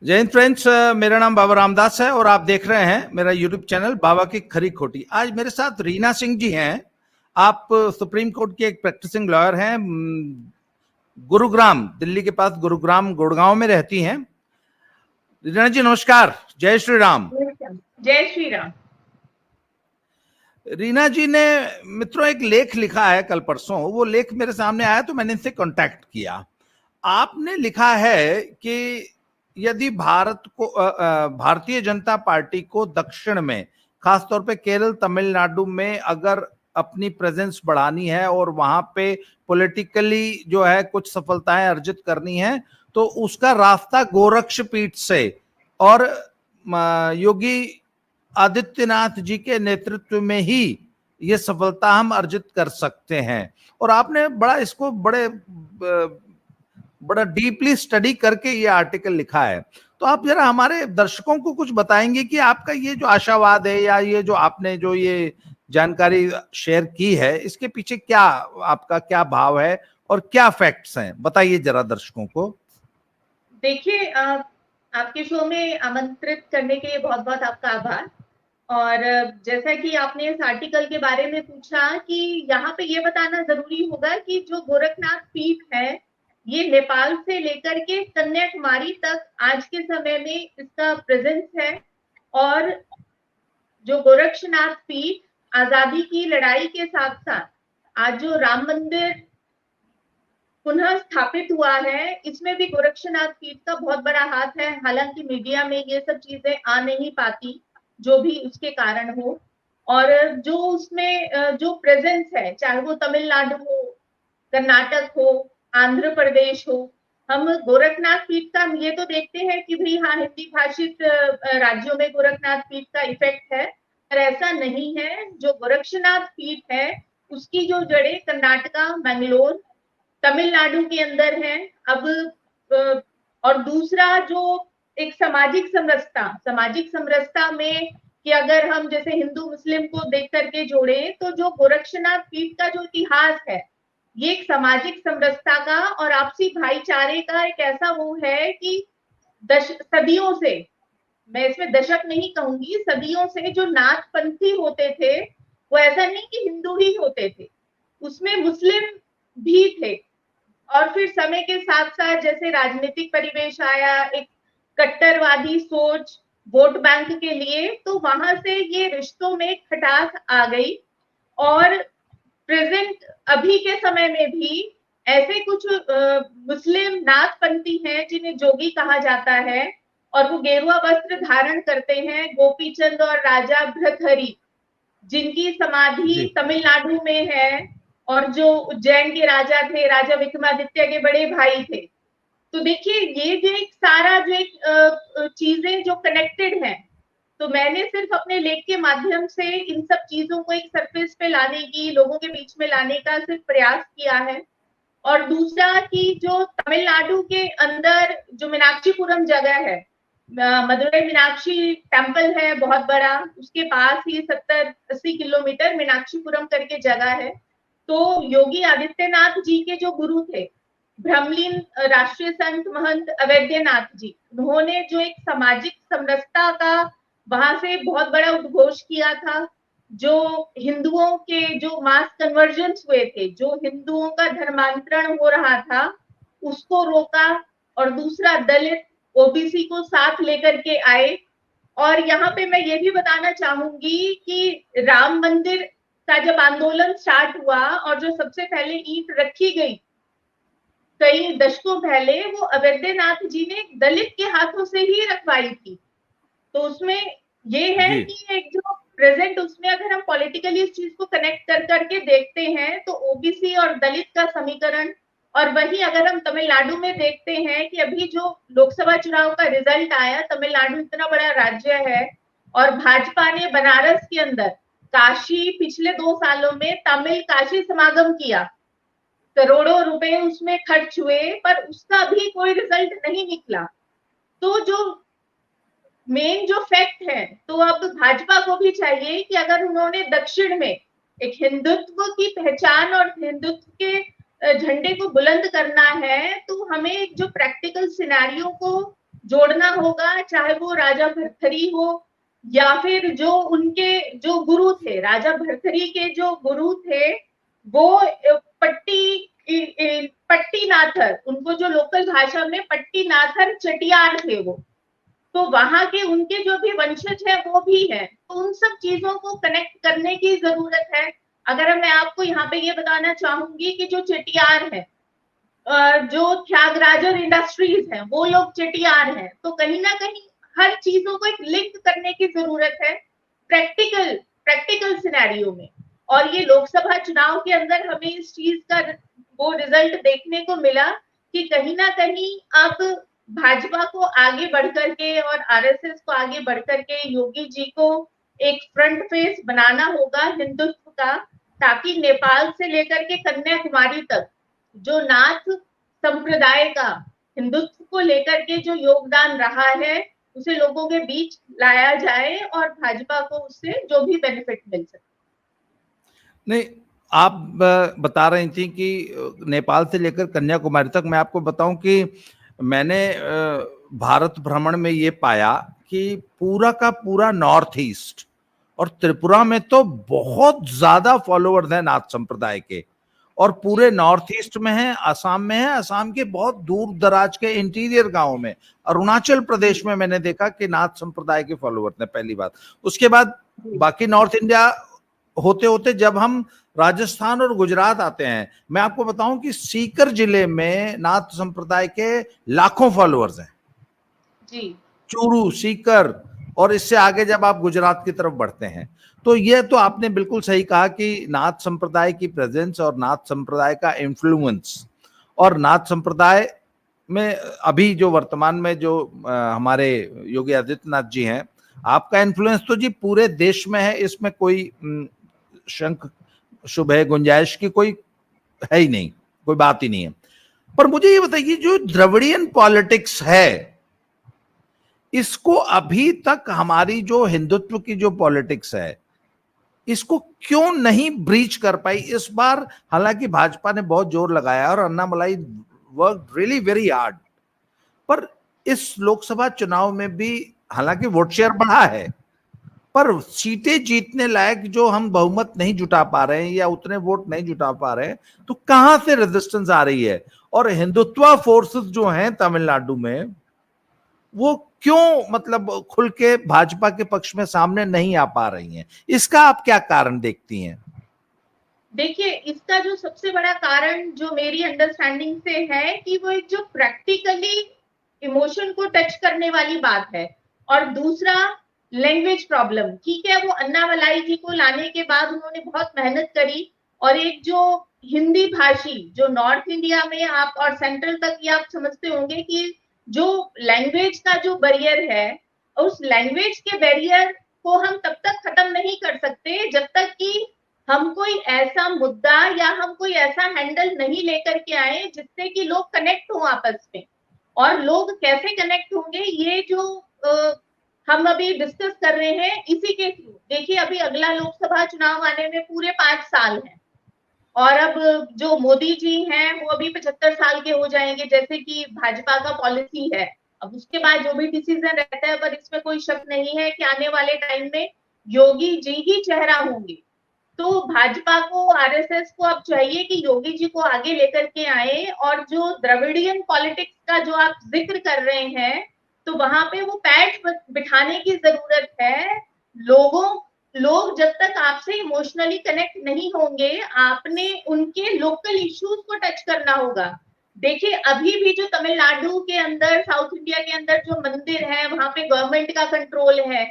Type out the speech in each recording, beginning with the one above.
जय हिंद फ्रेंड्स, मेरा नाम बाबा रामदास है और आप देख रहे हैं मेरा यूट्यूब चैनल बाबा की खरी खोटी। आज मेरे साथ रीना सिंह जी हैं। आप सुप्रीम कोर्ट के एक प्रैक्टिसिंग लॉयर हैं। गुरुग्राम, दिल्ली के पास गुरुग्राम गुड़गांव में रहती हैं। रीना जी नमस्कार, जय श्री राम। जय श्री राम। रीना जी ने मित्रों एक लेख लिखा है कल परसों, वो लेख मेरे सामने आया तो मैंने इनसे कांटेक्ट किया। आपने लिखा है कि यदि भारतीय जनता पार्टी को दक्षिण में, खासतौर पे केरल तमिलनाडु में अगर अपनी प्रेजेंस बढ़ानी है और वहां पे पॉलिटिकली जो है कुछ सफलताएं अर्जित करनी है, तो उसका रास्ता गोरक्षपीठ से और योगी आदित्यनाथ जी के नेतृत्व में ही ये सफलता हम अर्जित कर सकते हैं। और आपने इसको बड़ा डीपली स्टडी करके ये आर्टिकल लिखा है। तो आप जरा हमारे दर्शकों को कुछ बताएंगे कि आपका ये जो आशावाद है या ये जो आपने जो ये जानकारी शेयर की है, इसके पीछे क्या आपका क्या भाव है और क्या फैक्ट्स हैं, बताइए जरा दर्शकों को। देखिए, आपके शो में आमंत्रित करने के लिए बहुत बहुत आपका आभार। और जैसा कि आपने इस आर्टिकल के बारे में पूछा कि यहाँ पे ये बताना जरूरी होगा कि जो गोरखनाथ पीठ है ये नेपाल से लेकर के कन्याकुमारी तक आज के समय में इसका प्रेजेंस है। और जो गोरक्षनाथ पीठ आजादी की लड़ाई के साथ साथ आज जो राम मंदिर पुनः स्थापित हुआ है, इसमें भी गोरक्षनाथ पीठ का बहुत बड़ा हाथ है। हालांकि मीडिया में ये सब चीजें आ नहीं पाती, जो भी उसके कारण हो। और जो उसमें जो प्रेजेंस है, चाहे वो तमिलनाडु हो, कर्नाटक हो, आंध्र प्रदेश हो, हम गोरखनाथ पीठ का ये तो देखते हैं कि भाई हाँ, हिंदी भाषित राज्यों में गोरखनाथ पीठ का इफेक्ट है, पर ऐसा नहीं है। जो गोरक्षनाथ पीठ है उसकी जो जड़ें कर्नाटका, मैंगलोर, तमिलनाडु के अंदर है। अब और दूसरा जो एक सामाजिक समरसता में कि अगर हम जैसे हिंदू मुस्लिम को देख करके जोड़े, तो जो गोरक्षनाथ पीठ का जो इतिहास है ये एक सामाजिक समरसता का और आपसी भाईचारे का एक ऐसा वो है कि सदियों से, मैं इसमें दशक नहीं कहूंगी, सदियों से जो नाथपंथी होते थे वो ऐसा नहीं कि हिंदू ही होते थे, उसमें मुस्लिम भी थे। और फिर समय के साथ साथ जैसे राजनीतिक परिवेश आया, एक कट्टरवादी सोच वोट बैंक के लिए, तो वहां से ये रिश्तों में खटास आ गई। और प्रेजेंट अभी के समय में भी ऐसे कुछ मुस्लिम नाथपंथी हैं जिन्हें जोगी कहा जाता है और वो गेरुआ वस्त्र धारण करते हैं। गोपीचंद और राजा भृतहरि, जिनकी समाधि तमिलनाडु में है, और जो उज्जैन के राजा थे, राजा विक्रमादित्य के बड़े भाई थे। तो देखिए ये जो एक सारा जो एक चीजें जो कनेक्टेड हैं, तो मैंने सिर्फ अपने लेख के माध्यम से इन सब चीजों को एक सरफेस पे लाने की, लोगों के बीच में लाने का सिर्फ प्रयास किया है। और दूसरा कि जो तमिलनाडु के अंदर जो मीनाक्षीपुरम जगह है, मदुरई मीनाक्षी टेम्पल है बहुत बड़ा, उसके पास ही 70-80 किलोमीटर मीनाक्षीपुरम करके जगह है। तो योगी आदित्यनाथ जी के जो गुरु थे, ब्रह्मलीन राष्ट्रीय संत महंत अवैधनाथ जी, उन्होंने जो एक सामाजिक समरसता का वहां से बहुत बड़ा उद्घोष किया था। जो हिंदुओं के जो मास कन्वर्जन हुए थे, जो हिंदुओं का धर्मांतरण हो रहा था, उसको रोका। और दूसरा, दलित ओबीसी को साथ लेकर के आए। और यहाँ पे मैं ये भी बताना चाहूंगी कि राम मंदिर का जब आंदोलन स्टार्ट हुआ और जो सबसे पहले ईंट रखी गई कई दशकों पहले, वो अवैधनाथ जी ने दलित के हाथों से ही रखवाई थी। तो उसमें ये है कि एक जो प्रेजेंट, उसमें अगर हम पॉलिटिकली इस चीज को कनेक्ट कर करके देखते हैं तो ओबीसी और दलित का समीकरण। और वही अगर हम तमिलनाडु में देखते हैं कि अभी जो लोकसभा चुनाव का रिजल्ट आया, तमिलनाडु इतना बड़ा राज्य है और भाजपा ने बनारस के अंदर काशी पिछले 2 सालों में तमिल काशी समागम किया, करोड़ों रुपए उसमें खर्च हुए, पर उसका भी कोई रिजल्ट नहीं निकला। तो जो मेन जो फैक्ट है, तो अब भाजपा को भी चाहिए कि अगर उन्होंने दक्षिण में एक हिंदुत्व की पहचान और हिंदुत्व के झंडे को बुलंद करना है, तो हमें जो प्रैक्टिकल सिनेरियो को जोड़ना होगा, चाहे वो राजा भर्तृहरि हो या फिर जो उनके जो गुरु थे, राजा भर्तृहरि के जो गुरु थे वो पट्टीनाथर, उनको जो लोकल भाषा में पट्टीनाथर चटियार थे वो, तो वहां के उनके जो भी वंशज है वो भी है। तो उन सब चीजों को कनेक्ट करने की जरूरत है। अगर मैं आपको यहाँ पे ये बताना चाहूंगी कि जो चटियार है, जो त्यागराजर इंडस्ट्रीज है, वो लोग चटियार हैं, तो कहीं ना कहीं हर चीजों को एक लिंक करने की जरूरत है प्रैक्टिकल सिनेरियो में। और ये लोकसभा चुनाव के अंदर हमें इस चीज का वो रिजल्ट देखने को मिला कि कहीं ना कहीं अब भाजपा को आगे बढ़ करके और आरएसएस को आगे बढ़ करके योगी जी को एक फ्रंट फेस बनाना होगा हिंदुत्व का, ताकि नेपाल से लेकर के कन्याकुमारी तक जो नाथ संप्रदाय का हिंदुत्व को लेकर के जो योगदान रहा है उसे लोगों के बीच लाया जाए और भाजपा को उससे जो भी बेनिफिट मिल सके। नहीं, आप बता रही थी कि नेपाल से लेकर कन्याकुमारी तक। मैं आपको बताऊं कि मैंने भारत भ्रमण में ये पाया कि पूरा का पूरा नॉर्थ ईस्ट और त्रिपुरा में तो बहुत ज्यादा फॉलोअर्स हैं नाथ संप्रदाय के, और पूरे नॉर्थ ईस्ट में है, असम में है, असम के बहुत दूर दराज के इंटीरियर गांवों में, अरुणाचल प्रदेश में मैंने देखा कि नाथ संप्रदाय के फॉलोअर्स ने, पहली बात। उसके बाद बाकी नॉर्थ इंडिया होते होते जब हम राजस्थान और गुजरात आते हैं, मैं आपको बताऊं कि सीकर जिले में नाथ संप्रदाय के लाखों फॉलोअर्स हैं जी। चूरू, सीकर, और इससे आगे जब आप गुजरात की तरफ बढ़ते हैं तो ये तो आपने बिल्कुल सही कहा कि नाथ संप्रदाय की प्रेजेंस और नाथ संप्रदाय का इन्फ्लुएंस, और नाथ संप्रदाय में अभी जो वर्तमान में जो हमारे योगी आदित्यनाथ जी हैं, आपका इन्फ्लुएंस तो जी पूरे देश में है, इसमें कोई शंख शुभ है, गुंजाइश की कोई है ही नहीं, कोई बात ही नहीं है। पर मुझे ये बताइए, जो द्रविडियन पॉलिटिक्स है, इसको अभी तक हमारी जो हिंदुत्व की जो पॉलिटिक्स है, इसको क्यों नहीं ब्रीच कर पाई इस बार? हालांकि भाजपा ने बहुत जोर लगाया और Annamalai work really very hard, पर इस लोकसभा चुनाव में भी हालांकि वोट शेयर बढ़ा है, पर सीटें जीतने लायक जो हम बहुमत नहीं जुटा पा रहे हैं या उतने वोट नहीं जुटा पा रहे हैं, तो कहां से रेजिस्टेंस आ रही है? और हिंदुत्व फोर्सेस जो हैं तमिलनाडु में, वो क्यों मतलब खुल के भाजपा के पक्ष में सामने नहीं आ पा रही हैं? इसका आप क्या कारण देखती हैं? देखिए, इसका जो सबसे बड़ा कारण जो मेरी अंडरस्टैंडिंग से है कि वो एक जो प्रैक्टिकली इमोशन को टच करने वाली बात है, और दूसरा लैंग्वेज प्रॉब्लम। ठीक है, वो अन्नामलाई जी को लाने के बाद उन्होंने बहुत मेहनत करी, और एक जो हिंदी भाषी जो नॉर्थ इंडिया में आप और सेंट्रल तक ये आप समझते होंगे कि जो लैंग्वेज का जो बैरियर है, उस लैंग्वेज के बैरियर को हम तब तक खत्म नहीं कर सकते जब तक कि हम कोई ऐसा मुद्दा या हम कोई ऐसा हैंडल नहीं लेकर के आए जिससे कि लोग कनेक्ट हो आपस में। और लोग कैसे कनेक्ट होंगे, ये जो हम अभी डिस्कस कर रहे हैं इसी के थ्रू। देखिए, अभी अगला लोकसभा चुनाव आने में पूरे 5 साल हैं, और अब जो मोदी जी हैं वो अभी 75 साल के हो जाएंगे, जैसे कि भाजपा का पॉलिसी है। अब उसके बाद जो भी डिसीजन रहता है, पर इसमें कोई शक नहीं है कि आने वाले टाइम में योगी जी ही चेहरा होंगे। तो भाजपा को, आरएसएस को अब चाहिए कि योगी जी को आगे लेकर के आए, और जो द्रविडियन पॉलिटिक्स का जो आप जिक्र कर रहे हैं, तो वहां पे वो पैठ बिठाने की जरूरत है। लोग जब तक आपसे इमोशनली कनेक्ट नहीं होंगे, आपने उनके लोकल इश्यूज को टच करना होगा। देखिए, अभी भी जो तमिलनाडु के अंदर, साउथ इंडिया के अंदर जो मंदिर है, वहां पे गवर्नमेंट का कंट्रोल है।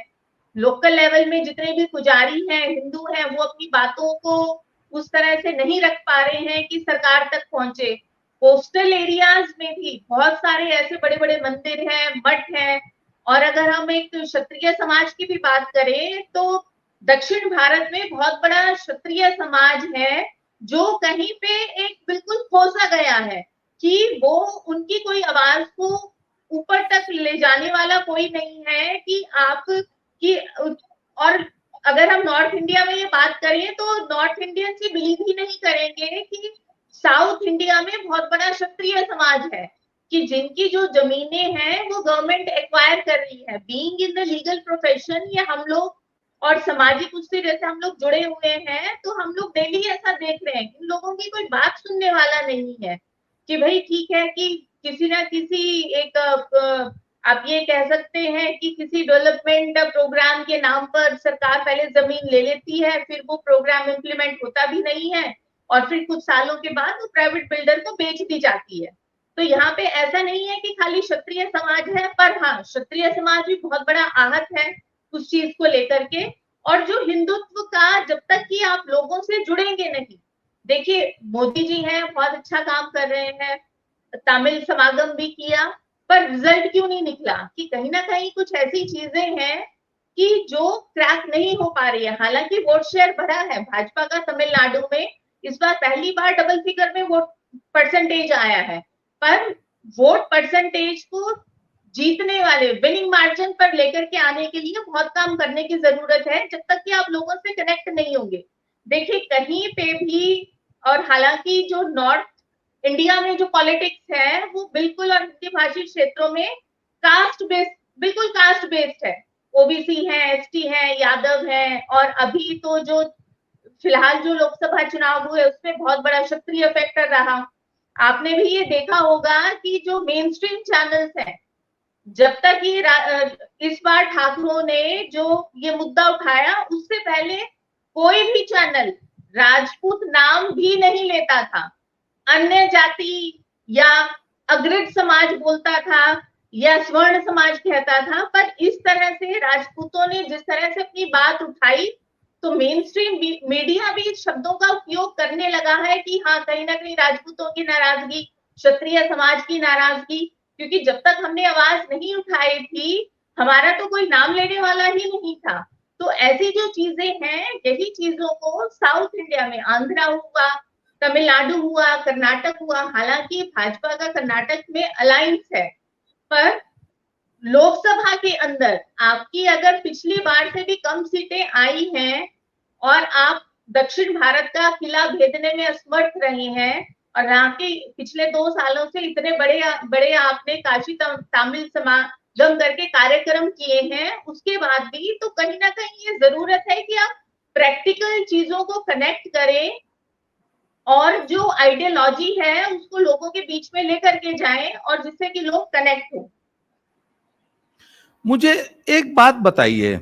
लोकल लेवल में जितने भी पुजारी हैं, हिंदू हैं, वो अपनी बातों को उस तरह से नहीं रख पा रहे हैं कि सरकार तक पहुंचे। कोस्टल एरियाज में भी बहुत सारे ऐसे बड़े बड़े मंदिर हैं, मठ हैं। और अगर हम एक क्षत्रिय समाज की भी बात करें, तो दक्षिण भारत में बहुत बड़ा क्षत्रिय समाज है, जो कहीं पे एक बिल्कुल खोसा गया है कि वो उनकी कोई आवाज को ऊपर तक ले जाने वाला कोई नहीं है कि आप कि। और अगर हम नॉर्थ इंडिया में ये बात करें, तो नॉर्थ इंडियन से बिलीव ही नहीं करेंगे कि साउथ इंडिया में बहुत बड़ा क्षत्रिय समाज है। कि जिनकी जो जमीनें हैं वो गवर्नमेंट एक्वायर कर रही है। Being in the legal profession, ये हम लोग और सामाजिक उससे जैसे हम लोग जुड़े हुए हैं, तो हम लोग डेली ऐसा देख रहे हैं। इन लोगों की कोई बात सुनने वाला नहीं है कि भाई ठीक है कि किसी ना किसी एक आप ये कह सकते हैं कि किसी डेवलपमेंट प्रोग्राम के नाम पर सरकार पहले जमीन ले लेती है, फिर वो प्रोग्राम इम्प्लीमेंट होता भी नहीं है, और फिर कुछ सालों के बाद वो प्राइवेट बिल्डर को बेच दी जाती है। तो यहाँ पे ऐसा नहीं है कि खाली क्षत्रिय समाज है, पर हाँ, क्षत्रिय समाज भी बहुत बड़ा आहत है उस चीज को लेकर के। और जो हिंदुत्व का, जब तक कि आप लोगों से जुड़ेंगे नहीं, देखिए मोदी जी हैं, बहुत अच्छा काम कर रहे हैं, तमिल समागम भी किया, पर रिजल्ट क्यों नहीं निकला? कि कहीं ना कहीं कुछ ऐसी चीजें हैं कि जो क्रैक नहीं हो पा रही है। हालांकि वोट शेयर बढ़ा है भाजपा का तमिलनाडु में, इस बार पहली बार डबल फिगर में वोट परसेंटेज आया है, पर वोट परसेंटेज को जीतने वाले विनिंग मार्जिन पर लेकर के आने के लिए बहुत काम करने की जरूरत है, जब तक कि आप लोगों से कनेक्ट नहीं होंगे। देखिए कहीं पे भी, और हालांकि जो नॉर्थ इंडिया में जो पॉलिटिक्स है वो बिल्कुल, और हिंदी भाषी क्षेत्रों में कास्ट बेस्ड, बिल्कुल कास्ट बेस्ड है। ओबीसी है, एसटी है, यादव है, और अभी तो जो फिलहाल जो लोकसभा चुनाव हुए उसमें बहुत बड़ा क्षत्रिय फैक्टर रहा। आपने भी ये देखा होगा कि जो मेन स्ट्रीम चैनल्स हैं, जब तक ये इस बार ठाकुरों ने जो ये मुद्दा उठाया, उससे पहले कोई भी चैनल राजपूत नाम भी नहीं लेता था। अन्य जाति या अग्रज समाज बोलता था या स्वर्ण समाज कहता था, पर इस तरह से राजपूतों ने जिस तरह से अपनी बात उठाई, तो मेन स्ट्रीम मीडिया भी शब्दों का उपयोग करने लगा है कि हाँ, कहीं ना कहीं राजपूतों की नाराजगी, क्षत्रिय समाज की नाराजगी, क्योंकि जब तक हमने आवाज नहीं उठाई थी, हमारा तो कोई नाम लेने वाला ही नहीं था। तो ऐसी जो चीजें हैं, यही चीजों को साउथ इंडिया में आंध्रा हुआ, तमिलनाडु हुआ, कर्नाटक हुआ, हालांकि भाजपा का कर्नाटक में अलायंस है, पर लोकसभा के अंदर आपकी अगर पिछली बार से भी कम सीटें आई हैं और आप दक्षिण भारत का किला भेदने में असमर्थ रहे हैं, और यहाँ के पिछले 2 सालों से इतने बड़े बड़े आपने काशी तमिल समागम करके कार्यक्रम किए हैं, उसके बाद भी तो कहीं ना कहीं ये जरूरत है कि आप प्रैक्टिकल चीजों को कनेक्ट करें और जो आइडियोलॉजी है उसको लोगों के बीच में लेकर के जाएं, और जिससे कि लोग कनेक्ट हो। मुझे एक बात बताइए,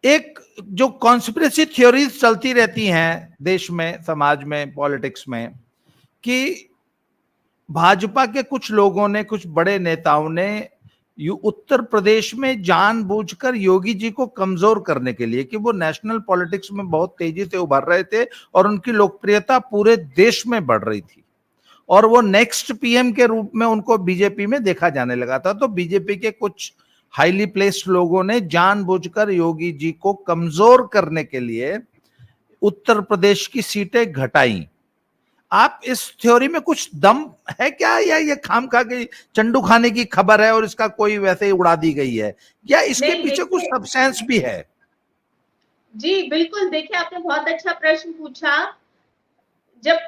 एक जो कॉन्स्पिरेसी थ्योरीज चलती रहती हैं देश में, समाज में, पॉलिटिक्स में, कि भाजपा के कुछ लोगों ने, कुछ बड़े नेताओं ने उत्तर प्रदेश में जानबूझकर योगी जी को कमजोर करने के लिए, कि वो नेशनल पॉलिटिक्स में बहुत तेजी से उभर रहे थे और उनकी लोकप्रियता पूरे देश में बढ़ रही थी, और वो नेक्स्ट पीएम के रूप में उनको बीजेपी में देखा जाने लगा था। तो बीजेपी के कुछ हाईली प्लेस्ड लोगों ने जानबूझकर योगी जी को कमजोर करने के लिए उत्तर प्रदेश की सीटें घटाई। आप इस थ्योरी में कुछ दम है क्या, या ये खामखा की चंडू खाने की खबर है और इसका कोई वैसे ही उड़ा दी गई है, या इसके पीछे कुछ सब्सटेंस भी है? जी बिल्कुल, देखिए आपने बहुत अच्छा प्रश्न पूछा। जब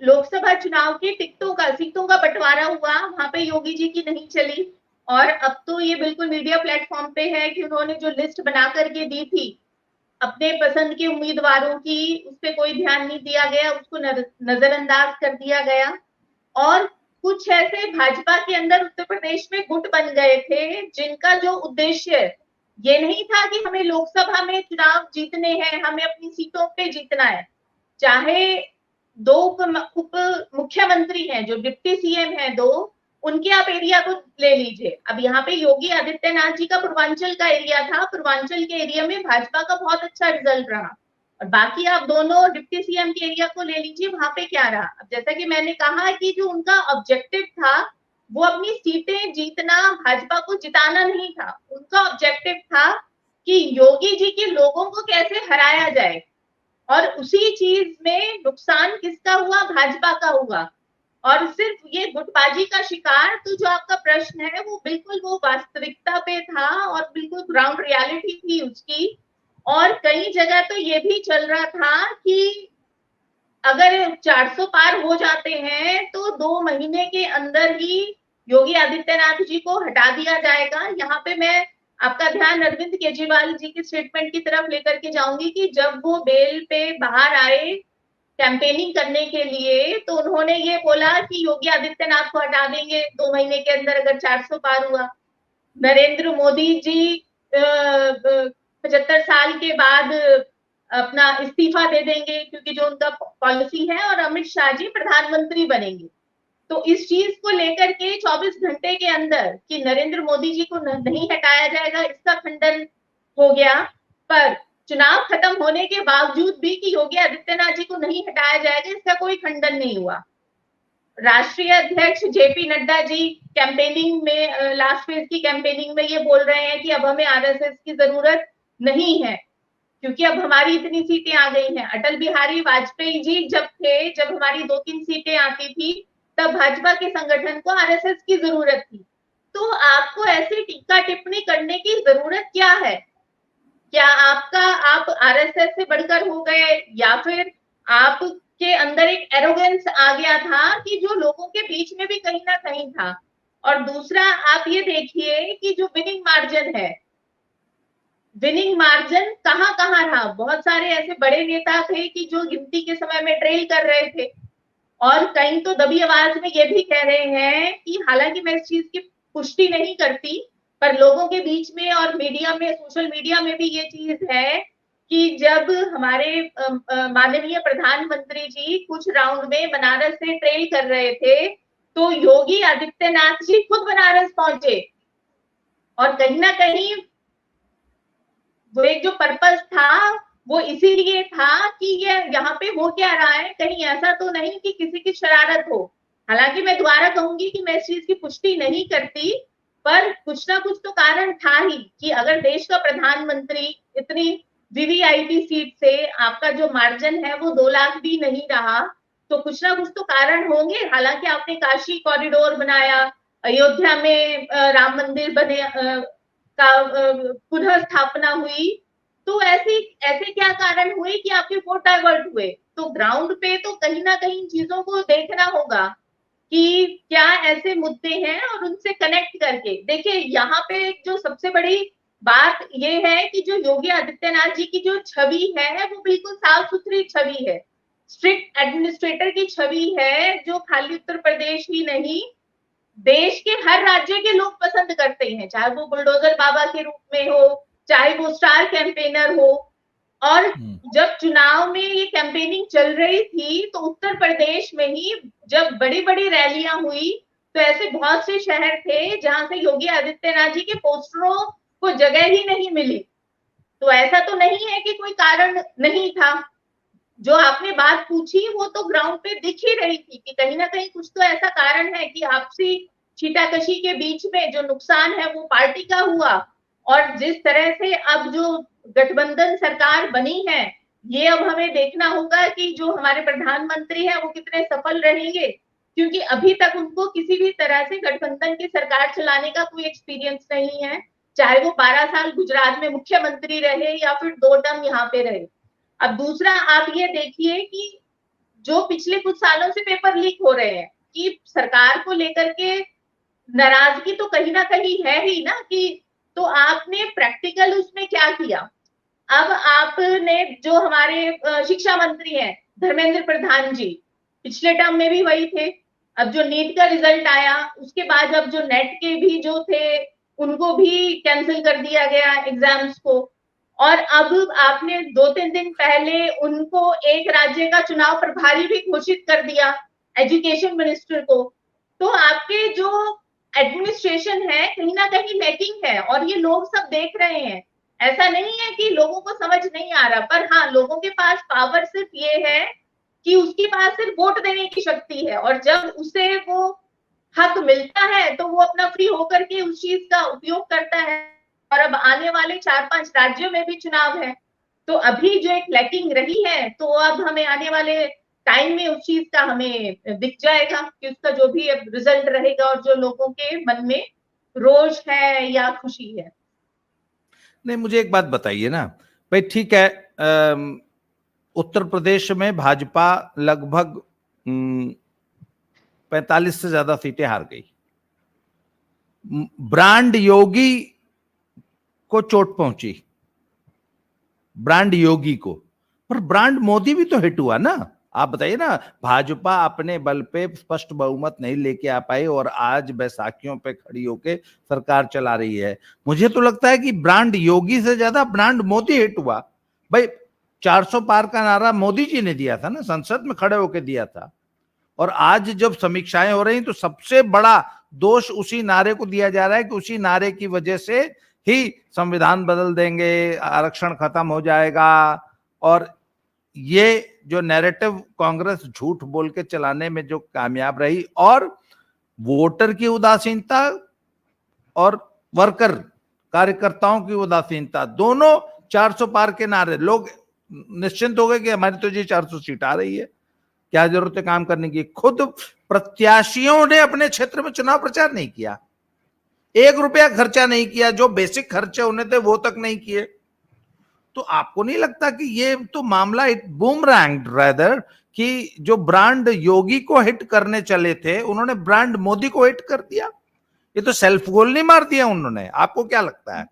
लोकसभा चुनाव की सीटों का बंटवारा हुआ, वहां पे योगी जी की नहीं चली, और अब तो ये बिल्कुल मीडिया प्लेटफॉर्म पे है कि उन्होंने जो लिस्ट बना करके दी थी अपने पसंद के उम्मीदवारों की, उस पर कोई ध्यान नहीं दिया गया, उसको नजरअंदाज कर दिया गया। और कुछ ऐसे भाजपा के अंदर उत्तर प्रदेश में गुट बन गए थे जिनका जो उद्देश्य ये नहीं था कि हमें लोकसभा में चुनाव जीतने हैं, हमें अपनी सीटों पे जीतना है। चाहे 2 उप मुख्यमंत्री हैं, जो डिप्टी सीएम हैं 2, उनके आप एरिया को ले लीजिए। अब यहाँ पे योगी आदित्यनाथ जी का पूर्वांचल का एरिया था, पूर्वांचल के एरिया में भाजपा का बहुत अच्छा रिजल्ट रहा, और बाकी आप दोनों डिप्टी सीएम के एरिया को ले लीजिए, वहां पे क्या रहा। अब जैसा कि मैंने कहा कि जो उनका ऑब्जेक्टिव था वो अपनी सीटें जीतना, भाजपा को जिताना नहीं था, उनका ऑब्जेक्टिव था कि योगी जी के लोगों को कैसे हराया जाए, और उसी चीज में नुकसान किसका हुआ? भाजपा का हुआ। और सिर्फ ये गुटबाजी का शिकार, तो जो आपका प्रश्न है वो बिल्कुल वो वास्तविकता पे था और बिल्कुल ग्राउंड रियलिटी थी उसकी। और कई जगह तो ये भी चल रहा था कि अगर 400 पार हो जाते हैं तो 2 महीने के अंदर ही योगी आदित्यनाथ जी को हटा दिया जाएगा। यहाँ पे मैं आपका ध्यान अरविंद केजरीवाल जी की स्टेटमेंट की तरफ लेकर के जाऊंगी कि जब वो बेल पे बाहर आए कैंपेनिंग करने के लिए तो उन्होंने ये बोला कि योगी आदित्यनाथ को हटा देंगे 2 महीने के अंदर अगर 400 पार हुआ। नरेंद्र मोदी जी 75 साल के बाद अपना इस्तीफा दे देंगे क्योंकि जो उनका पॉलिसी है, और अमित शाह जी प्रधानमंत्री बनेंगे। तो इस चीज को लेकर के 24 घंटे के अंदर कि नरेंद्र मोदी जी को नहीं हटाया जाएगा, इसका खंडन हो गया। पर चुनाव खत्म होने के बावजूद भी कि योगी आदित्यनाथ जी को नहीं हटाया जाएगा, इसका कोई खंडन नहीं हुआ। राष्ट्रीय अध्यक्ष जेपी नड्डा जी कैंपेनिंग में, लास्ट फेज की कैंपेनिंग में ये बोल रहे हैं कि अब हमें आरएसएस की जरूरत नहीं है क्योंकि अब हमारी इतनी सीटें आ गई हैं। अटल बिहारी वाजपेयी जी जब थे, जब हमारी 2-3 सीटें आती थी, तब भाजपा के संगठन को आरएसएस की जरूरत थी। तो आपको ऐसी टीका टिप्पणी करने की जरूरत क्या है? क्या आप आरएसएस से बढ़कर हो गए, या फिर आपके अंदर एक एरोगेंस आ गया था कि जो लोगों के बीच में भी कहीं ना कहीं था? और दूसरा आप ये देखिए कि जो विनिंग मार्जिन है, विनिंग मार्जिन कहां कहां रहा। बहुत सारे ऐसे बड़े नेता थे कि जो गिनती के समय में ट्रेल कर रहे थे, और कहीं तो दबी आवाज में ये भी कह रहे हैं कि हालांकि मैं इस चीज की पुष्टि नहीं करती, पर लोगों के बीच में और मीडिया में, सोशल मीडिया में भी ये चीज है कि जब हमारे माननीय प्रधानमंत्री जी कुछ राउंड में बनारस से ट्रेल कर रहे थे तो योगी आदित्यनाथ जी खुद बनारस पहुंचे। और कहीं ना कहीं वो एक जो पर्पस था वो इसीलिए था कि ये यहाँ पे हो क्या रहा है, कहीं ऐसा तो नहीं कि किसी की शरारत हो। हालांकि मैं दोबारा कहूंगी कि मैं इस चीज की पुष्टि नहीं करती, पर कुछ ना कुछ तो कारण था ही कि अगर देश का प्रधानमंत्री इतनी वीवीआईपी सीट से आपका जो मार्जिन है वो 2 लाख भी नहीं रहा, तो कुछ ना कुछ तो कारण होंगे। हालांकि आपने काशी कॉरिडोर बनाया, अयोध्या में राम मंदिर बने का पुनः स्थापना हुई, तो ऐसे ऐसे क्या कारण हुए कि आपके वोट डाइवर्ट हुए? तो ग्राउंड पे तो कहीं ना कहीं चीजों को देखना होगा कि क्या ऐसे मुद्दे हैं और उनसे कनेक्ट करके देखिए। यहाँ पे जो सबसे बड़ी बात ये है कि जो योगी आदित्यनाथ जी की जो छवि है वो बिल्कुल साफ सुथरी छवि है, स्ट्रिक्ट एडमिनिस्ट्रेटर की छवि है, जो खाली उत्तर प्रदेश ही नहीं देश के हर राज्य के लोग पसंद करते हैं, चाहे वो बुलडोजर बाबा के रूप में हो, चाहे वो स्टार कैंपेनर हो। और जब चुनाव में ये कैंपेनिंग चल रही थी तो उत्तर प्रदेश में ही जब बड़ी बड़ी रैलियां हुई तो ऐसे बहुत से शहर थे जहां से योगी आदित्यनाथ जी के पोस्टरों को जगह ही नहीं मिली। तो ऐसा तो नहीं है कि कोई कारण नहीं था। जो आपने बात पूछी वो तो ग्राउंड पे दिख ही रही थी कि कहीं ना कहीं कुछ तो ऐसा कारण है कि आपसी छीटाकशी के बीच में जो नुकसान है वो पार्टी का हुआ। और जिस तरह से अब जो गठबंधन सरकार बनी है, ये अब हमें देखना होगा कि जो हमारे प्रधानमंत्री हैं वो कितने सफल रहेंगे, क्योंकि अभी तक उनको किसी भी तरह से गठबंधन की सरकार चलाने का कोई एक्सपीरियंस नहीं है, चाहे वो 12 साल गुजरात में मुख्यमंत्री रहे या फिर 2 टर्म यहाँ पे रहे। अब दूसरा आप ये देखिए कि जो पिछले कुछ सालों से पेपर लीक हो रहे हैं कि सरकार को लेकर के नाराजगी तो कहीं ना कहीं है ही ना, कि तो आपने प्रैक्टिकल उसमें क्या किया? अब आपने जो हमारे शिक्षा मंत्री हैं धर्मेंद्र प्रधान जी, पिछले टर्म में भी वही थे। अब जो नीट का रिजल्ट आया उसके बाद अब जो नेट के भी जो थे उनको भी कैंसिल कर दिया गया एग्जाम्स को, और अब आपने 2-3 दिन पहले उनको एक राज्य का चुनाव प्रभारी भी घोषित कर दिया, एजुकेशन मिनिस्टर को। तो आपके जो एडमिनिस्ट्रेशन है कहीं ना कहीं लैकिंग है और ये लोग सब देख रहे हैं। ऐसा नहीं है कि लोगों को समझ नहीं आ रहा, पर हाँ लोगों के पास पावर सिर्फ ये है कि उसके पास सिर्फ वोट देने की शक्ति है, और जब उसे वो हक मिलता है तो वो अपना फ्री होकर के उस चीज का उपयोग करता है। और अब आने वाले 4-5 राज्यों में भी चुनाव है, तो अभी जो एक लैकिंग रही है तो अब हमें आने वाले टाइम में उस चीज का हमें दिख जाएगा कि उसका जो भी रिजल्ट रहेगा और जो लोगों के मन में रोष है या खुशी है। नहीं, मुझे एक बात बताइए ना भाई, ठीक है, उत्तर प्रदेश में भाजपा लगभग 45 से ज्यादा सीटें हार गई। ब्रांड योगी को चोट पहुंची, ब्रांड योगी को, पर ब्रांड मोदी भी तो हिट हुआ ना। आप बताइए ना, भाजपा अपने बल पे स्पष्ट बहुमत नहीं लेके आ पाई और आज बैसाखियों पे खड़ी होके सरकार चला रही है। मुझे तो लगता है कि ब्रांड योगी से ज्यादा ब्रांड मोदी हिट हुआ। भाई 400 पार का नारा मोदी जी ने दिया था ना, संसद में खड़े होके दिया था। और आज जब समीक्षाएं हो रही तो सबसे बड़ा दोष उसी नारे को दिया जा रहा है कि उसी नारे की वजह से ही संविधान बदल देंगे, आरक्षण खत्म हो जाएगा। और ये जो नैरेटिव कांग्रेस झूठ बोल के चलाने में जो कामयाब रही, और वोटर की उदासीनता और वर्कर कार्यकर्ताओं की उदासीनता, दोनों 400 पार के नारे, लोग निश्चिंत हो गए कि हमारी तो जी 400 सीट आ रही है, क्या जरूरत है काम करने की। खुद प्रत्याशियों ने अपने क्षेत्र में चुनाव प्रचार नहीं किया, 1 रुपया खर्चा नहीं किया, जो बेसिक खर्चे होने थे वो तक नहीं किए। तो आपको नहीं लगता कि ये तो मामला बूमरैंग रेदर कि जो ब्रांड योगी को हिट करने चले थे उन्होंने ब्रांड मोदी को हिट कर दिया? ये तो सेल्फ गोल नहीं मार दिया उन्होंने? आपको क्या लगता है?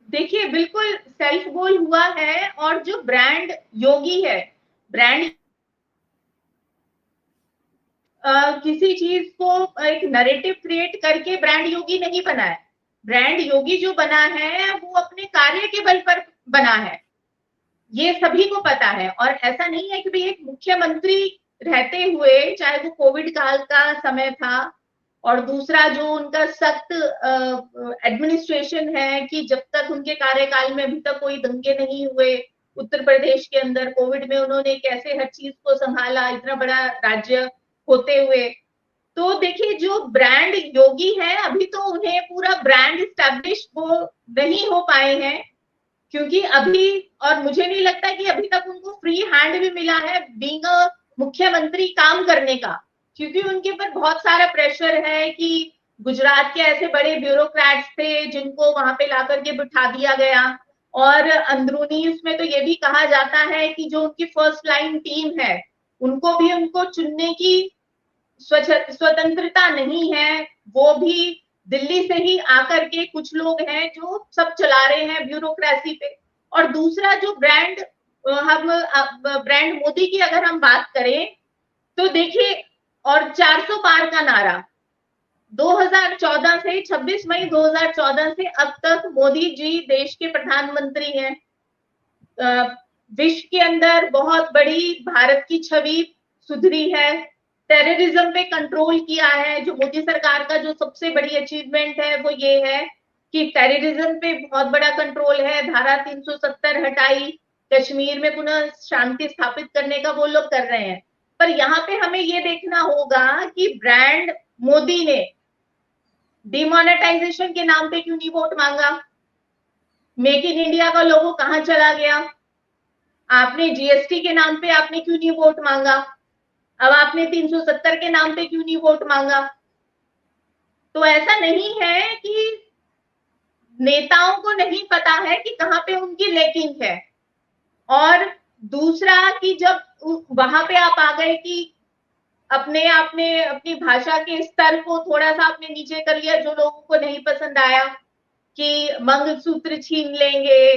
देखिए, बिल्कुल सेल्फ गोल हुआ है। और जो ब्रांड योगी है, ब्रांड किसी चीज को एक नैरेटिव क्रिएट करके ब्रांड योगी नहीं बना है। ब्रांड योगी जो बना है वो अपने कार्य के बल पर बना है, ये सभी को पता है। और ऐसा नहीं है कि भाई एक मुख्यमंत्री रहते हुए, चाहे वो कोविड काल का समय था, और दूसरा जो उनका सख्त एडमिनिस्ट्रेशन है कि जब तक उनके कार्यकाल में अभी तक कोई दंगे नहीं हुए उत्तर प्रदेश के अंदर, कोविड में उन्होंने कैसे हर चीज को संभाला, इतना बड़ा राज्य होते हुए। तो देखिए, जो ब्रांड योगी है अभी तो उन्हें पूरा ब्रांड स्टैब्लिश वो नहीं हो पाए हैं, क्योंकि अभी, और मुझे नहीं लगता कि अभी तक उनको फ्री हैंड भी मिला है बीइंग अ मुख्यमंत्री काम करने का, क्योंकि उनके ऊपर बहुत सारा प्रेशर है कि गुजरात के ऐसे बड़े ब्यूरोक्रेट्स थे जिनको वहां पे ला करके बिठा दिया गया। और अंदरूनी उसमें तो ये भी कहा जाता है कि जो उनकी फर्स्ट लाइन टीम है उनको भी उनको चुनने की स्वतंत्रता नहीं है, वो भी दिल्ली से ही आकर के कुछ लोग हैं जो सब चला रहे हैं ब्यूरोक्रेसी पे। और दूसरा जो ब्रांड, हम ब्रांड मोदी की अगर हम बात करें तो देखिए, और 400 पार का नारा 2014 से, 26 मई 2014 से अब तक मोदी जी देश के प्रधानमंत्री हैं। विश्व के अंदर बहुत बड़ी भारत की छवि सुधरी है, टेररिज्म पे कंट्रोल किया है। जो मोदी सरकार का जो सबसे बड़ी अचीवमेंट है वो ये है कि टेररिज्म पे बहुत बड़ा कंट्रोल है, धारा 370 हटाई, कश्मीर में पुनः शांति स्थापित करने का वो लोग कर रहे हैं। पर यहाँ पे हमें ये देखना होगा कि ब्रांड मोदी ने डिमोनेटाइजेशन के नाम पे क्यों नहीं वोट मांगा? मेक इन इंडिया का लोगो कहाँ चला गया? आपने जीएसटी के नाम पे आपने क्यों नहीं वोट मांगा? अब आपने 370 के नाम पे क्यों नहीं वोट मांगा? तो ऐसा नहीं है कि नेताओं को नहीं पता है कि कहाँ पे उनकी लैकिंग है। और दूसरा कि जब वहां पे आप आ गए कि अपने आपने अपनी भाषा के स्तर को थोड़ा सा आपने नीचे कर लिया, जो लोगों को नहीं पसंद आया कि मंगलसूत्र छीन लेंगे,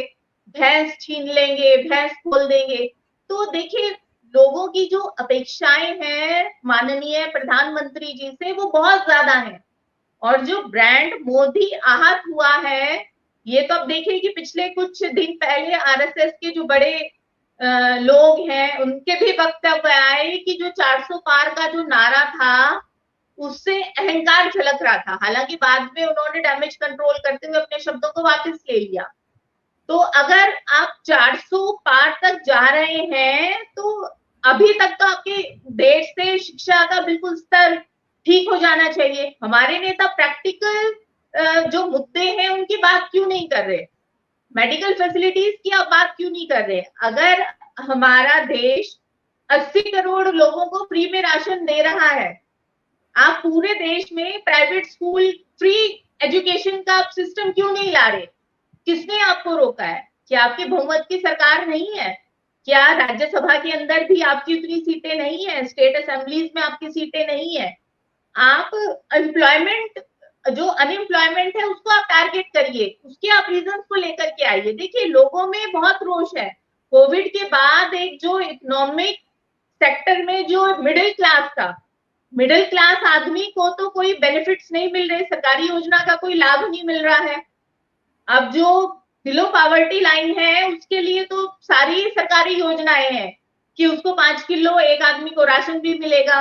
भैंस छीन लेंगे, भैंस खोल देंगे। तो देखिए, लोगों की जो अपेक्षाएं हैं माननीय प्रधानमंत्री जी से वो बहुत ज्यादा है। और जो ब्रांड मोदी आहत हुआ है, ये तो अब देखिए कि पिछले कुछ दिन पहले आरएसएस के जो बड़े लोग हैं उनके भी वक्तव्य आए कि जो 400 पार का जो नारा था उससे अहंकार झलक रहा था। हालांकि बाद में उन्होंने डैमेज कंट्रोल करते हुए अपने शब्दों को वापस ले लिया। तो अगर आप 400 पार तक जा रहे हैं तो अभी तक तो आपके देश से शिक्षा का बिल्कुल स्तर ठीक हो जाना चाहिए। हमारे नेता प्रैक्टिकल जो मुद्दे हैं उनकी बात क्यों नहीं कर रहे? मेडिकल फैसिलिटीज की आप बात क्यों नहीं कर रहे? अगर हमारा देश 80 करोड़ लोगों को फ्री में राशन दे रहा है, आप पूरे देश में प्राइवेट स्कूल फ्री एजुकेशन का सिस्टम क्यों नहीं ला रहे? किसने आपको रोका है? क्या आपकी बहुमत की सरकार नहीं है? क्या राज्यसभा के अंदर भी आपकी उतनी सीटें नहीं है? स्टेट असेंबलीज में आपकी सीटें नहीं है? आप एम्प्लॉयमेंट, जो अनएम्प्लॉयमेंट है उसको आप टारगेट करिए, उसके आप रीजन को लेकर के आइए। देखिए लोगों में बहुत रोष है। कोविड के बाद एक जो इकोनॉमिक सेक्टर में जो मिडिल क्लास था, मिडिल क्लास आदमी को तो कोई बेनिफिट्स नहीं मिल रहे, सरकारी योजना का कोई लाभ नहीं मिल रहा है। अब जो बिलो पावर्टी लाइन है उसके लिए तो सारी सरकारी योजनाएं हैं कि उसको 5 किलो एक आदमी को राशन भी मिलेगा।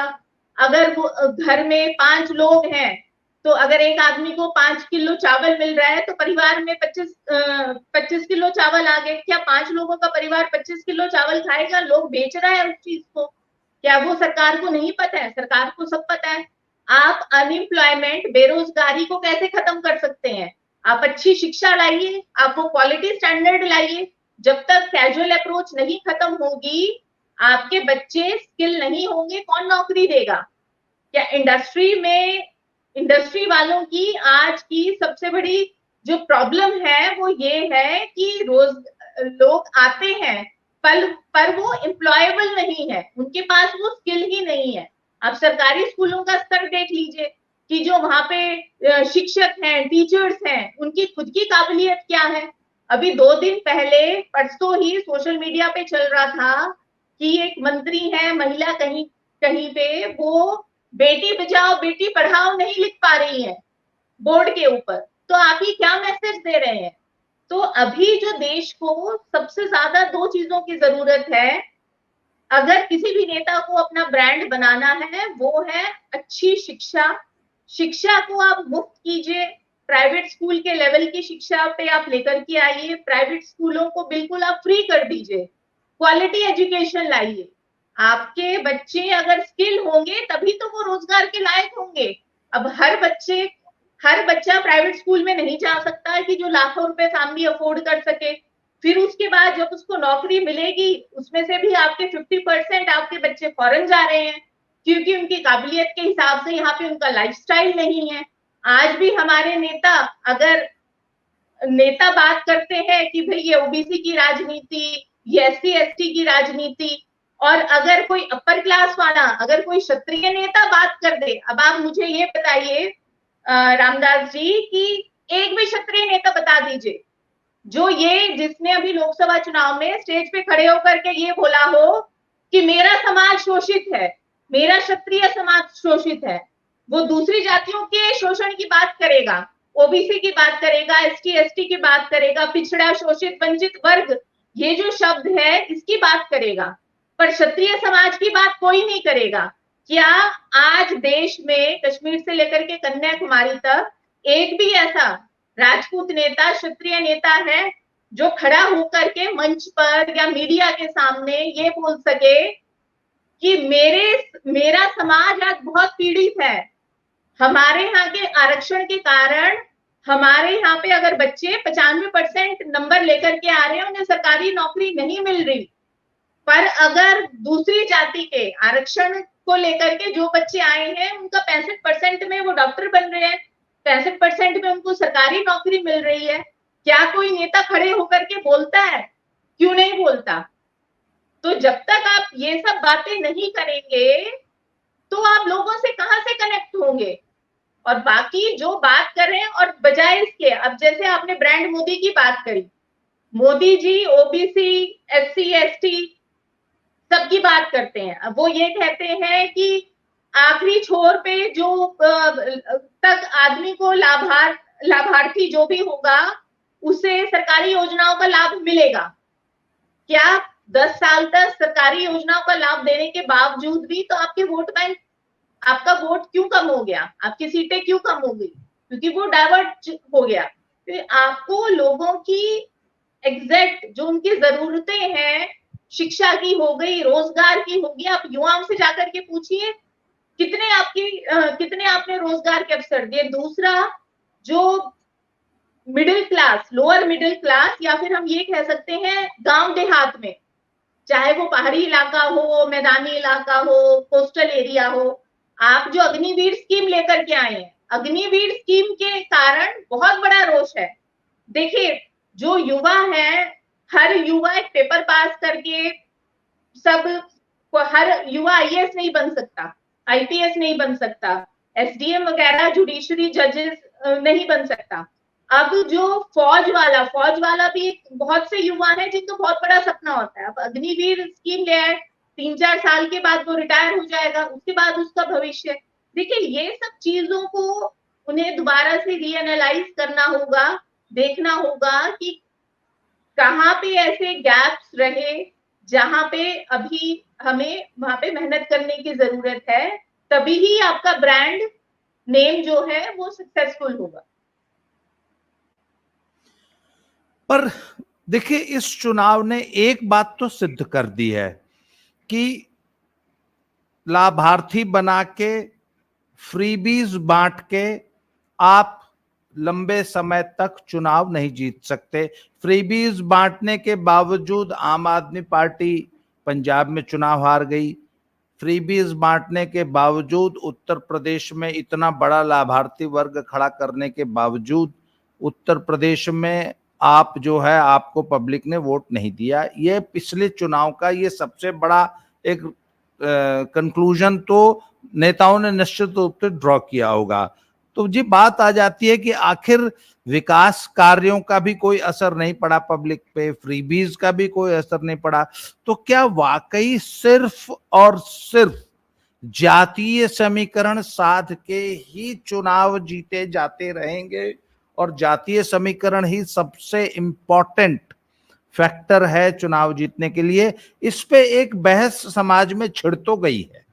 अगर वो घर में 5 लोग हैं तो अगर एक आदमी को 5 किलो चावल मिल रहा है तो परिवार में 25 किलो चावल आ गए। क्या 5 लोगों का परिवार 25 किलो चावल खाएगा? लोग बेच रहा है उस चीज को। क्या वो सरकार को नहीं पता है? सरकार को सब पता है। आप अनएम्प्लॉयमेंट, बेरोजगारी को कैसे खत्म कर सकते हैं? आप अच्छी शिक्षा लाइए, आप वो क्वालिटी स्टैंडर्ड लाइए। जब तक कैजुअल अप्रोच नहीं खत्म होगी, आपके बच्चे स्किल नहीं होंगे, कौन नौकरी देगा? क्या इंडस्ट्री वालों की आज की सबसे बड़ी जो प्रॉब्लम है वो ये है कि लोग आते हैं पर वो एम्प्लॉयबल नहीं है, उनके पास वो स्किल ही नहीं है। आप सरकारी स्कूलों का स्तर देख लीजिए कि जो वहां पे शिक्षक हैं, टीचर्स हैं, उनकी खुद की काबिलियत क्या है। अभी 2 दिन पहले, परसों ही सोशल मीडिया पे चल रहा था कि एक मंत्री है महिला, कहीं कहीं पे वो बेटी बचाओ बेटी पढ़ाओ नहीं लिख पा रही है बोर्ड के ऊपर। तो आप ये क्या मैसेज दे रहे हैं? तो अभी जो देश को सबसे ज्यादा 2 चीजों की जरूरत है, अगर किसी भी नेता को अपना ब्रांड बनाना है, वो है अच्छी शिक्षा। शिक्षा को आप मुफ्त कीजिए, प्राइवेट स्कूल के लेवल की शिक्षा पे आप लेकर के आइए, प्राइवेट स्कूलों को बिल्कुल आप फ्री कर दीजिए, क्वालिटी एजुकेशन लाइए। आपके बच्चे अगर स्किल होंगे तभी तो वो रोजगार के लायक होंगे। अब हर बच्चा प्राइवेट स्कूल में नहीं जा सकता कि जो लाखों रुपए फैमिली अफोर्ड कर सके। फिर उसके बाद जब उसको नौकरी मिलेगी, उसमें से भी आपके 50% आपके बच्चे फॉरेन जा रहे हैं क्योंकि उनकी काबिलियत के हिसाब से यहाँ पे उनका लाइफस्टाइल नहीं है। आज भी हमारे नेता, अगर नेता बात करते हैं कि भाई ये ओबीसी की राजनीति, ये एससी एसटी की राजनीति, और अगर कोई अपर क्लास वाला, अगर कोई क्षत्रिय नेता बात कर दे, अब आप मुझे ये बताइए रामदास जी कि एक भी क्षत्रिय नेता बता दीजिए जो ये, जिसने अभी लोकसभा चुनाव में स्टेज पे खड़े होकर के ये बोला हो कि मेरा समाज शोषित है, मेरा क्षत्रिय समाज शोषित है। वो दूसरी जातियों के शोषण की बात करेगा, ओबीसी की बात करेगा, एसटी एसटी की बात करेगा, पिछड़ा शोषित वंचित वर्ग, ये जो शब्द है इसकी बात करेगा, पर क्षत्रिय समाज की बात कोई नहीं करेगा। क्या आज देश में कश्मीर से लेकर के कन्याकुमारी तक एक भी ऐसा राजपूत नेता, क्षत्रिय नेता है जो खड़ा होकर के मंच पर या मीडिया के सामने ये बोल सके कि मेरा समाज आज बहुत पीड़ित है, हमारे यहाँ के आरक्षण के कारण हमारे यहाँ पे अगर बच्चे 95% नंबर लेकर के आ रहे हैं, उन्हें सरकारी नौकरी नहीं मिल रही, पर अगर दूसरी जाति के आरक्षण को लेकर के जो बच्चे आए हैं उनका 65% में वो डॉक्टर बन रहे हैं, 65% में उनको सरकारी नौकरी मिल रही है। क्या कोई नेता खड़े होकर के बोलता है? क्यों नहीं बोलता? तो जब तक आप ये सब बातें नहीं करेंगे तो आप लोगों से कहां से कनेक्ट होंगे? और बाकी जो बात कर रहे हैं, और बजाय इसके, अब जैसे आपने ब्रांड मोदी की बात करी, Modi ji OBC, SC ST सबकी बात करते हैं। वो ये कहते हैं कि आखिरी छोर पे जो तक आदमी को लाभार्थी जो भी होगा उसे सरकारी योजनाओं का लाभ मिलेगा। क्या 10 साल तक सरकारी योजनाओं का लाभ देने के बावजूद भी तो आपके वोट बैंक, आपका वोट क्यों कम हो गया? आपकी सीटें क्यों कम हो गई? क्योंकि वो डाइवर्ट हो गया। तो आपको लोगों की एग्जैक्ट जो उनकी जरूरतें हैं, शिक्षा की हो गई, रोजगार की होगी, आप युवाओं से जाकर के पूछिए कितने आपने रोजगार के अवसर दिए। दूसरा, जो middle class, lower middle class, या फिर हम ये कह सकते हैं गांव देहात में, चाहे वो पहाड़ी इलाका हो, मैदानी इलाका हो, कोस्टल एरिया हो, आप जो अग्निवीर स्कीम लेकर के आए हैं, अग्निवीर स्कीम के कारण बहुत बड़ा रोष है। देखिए जो युवा है, हर युवा एक पेपर पास करके सब हर युवा आईएएस नहीं बन सकता, आईपीएस नहीं बन सकता, एसडीएम वगैरह जुडिशरी जजेस नहीं बन सकता। अब जो फौज वाला भी बहुत से युवा हैं जिनको बहुत बड़ा सपना होता है। अब अग्निवीर स्कीम ले आए, 3-4 साल के बाद वो रिटायर हो जाएगा, उसके बाद उसका भविष्य। देखिए ये सब चीजों को उन्हें दोबारा से रीएनालाइज करना होगा, देखना होगा कि कहाँ पे ऐसे गैप्स रहे जहां पे अभी हमें वहां पे मेहनत करने की जरूरत है, तभी ही आपका ब्रांड नेम जो है वो सक्सेसफुल होगा। पर देखिए इस चुनाव ने एक बात तो सिद्ध कर दी है कि लाभार्थी बना के फ्रीबीज बांट के आप लंबे समय तक चुनाव नहीं जीत सकते। फ्रीबीज बांटने के बावजूद आम आदमी पार्टी पंजाब में चुनाव हार गई। फ्रीबीज बांटने के बावजूद उत्तर प्रदेश में इतना बड़ा लाभार्थी वर्ग खड़ा करने के बावजूद उत्तर प्रदेश में आप जो है आपको पब्लिक ने वोट नहीं दिया। ये पिछले चुनाव का ये सबसे बड़ा एक कंक्लूजन तो नेताओं ने निश्चित रूप से ड्रॉ किया होगा। तो जी बात आ जाती है कि आखिर विकास कार्यों का भी कोई असर नहीं पड़ा पब्लिक पे, फ्रीबीज का भी कोई असर नहीं पड़ा, तो क्या वाकई सिर्फ और सिर्फ जातीय समीकरण साध के ही चुनाव जीते जाते रहेंगे और जातीय समीकरण ही सबसे इंपॉर्टेंट फैक्टर है चुनाव जीतने के लिए? इस पे एक बहस समाज में छिड़ तो गई है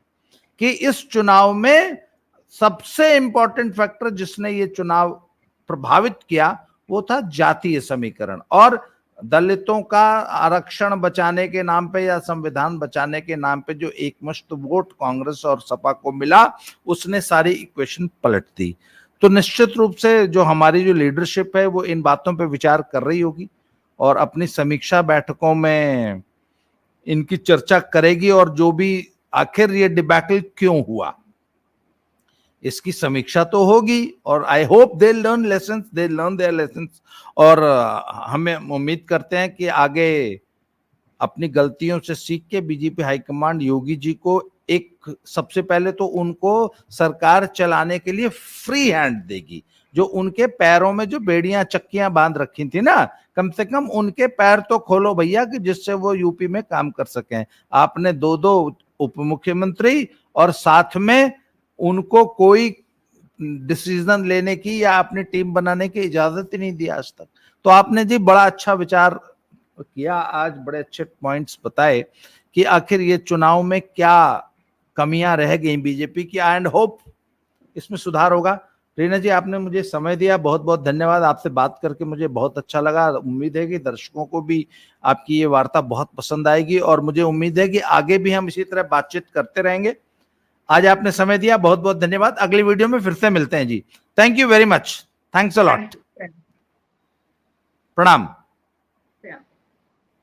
कि इस चुनाव में सबसे इंपॉर्टेंट फैक्टर जिसने ये चुनाव प्रभावित किया वो था जातीय समीकरण, और दलितों का आरक्षण बचाने के नाम पे या संविधान बचाने के नाम पे जो एकमुश्त वोट कांग्रेस और सपा को मिला उसने सारी इक्वेशन पलट दी। तो निश्चित रूप से जो हमारी जो लीडरशिप है वो इन बातों पे विचार कर रही होगी और अपनी समीक्षा बैठकों में इनकी चर्चा करेगी और जो भी आखिर ये डिबैकल क्यों हुआ इसकी समीक्षा तो होगी। और I hope they learn their lessons और हमें उम्मीद करते हैं कि आगे अपनी गलतियों से सीख के बीजेपी हाईकमांड योगी जी को एक सबसे पहले तो उनको सरकार चलाने के लिए फ्री हैंड देगी। जो उनके पैरों में जो बेड़ियां चक्कियां बांध रखी थी ना, कम से कम उनके पैर तो खोलो भैया कि जिससे वो यूपी में काम कर सकें। आपने 2 उप मुख्यमंत्री और साथ में उनको कोई डिसीजन लेने की या अपनी टीम बनाने की इजाजत ही नहीं दी आज तक। तो आपने जी बड़ा अच्छा विचार किया, आज बड़े अच्छे पॉइंट्स बताए कि आखिर ये चुनाव में क्या कमियां रह गई बीजेपी की, एंड होप इसमें सुधार होगा। रीना जी आपने मुझे समय दिया, बहुत बहुत धन्यवाद। आपसे बात करके मुझे बहुत अच्छा लगा। उम्मीद है कि दर्शकों को भी आपकी ये वार्ता बहुत पसंद आएगी और मुझे उम्मीद है कि आगे भी हम इसी तरह बातचीत करते रहेंगे। आज आपने समय दिया, बहुत बहुत धन्यवाद। अगली वीडियो में फिर से मिलते हैं जी। Thank you very much. Thanks a lot. प्रणाम।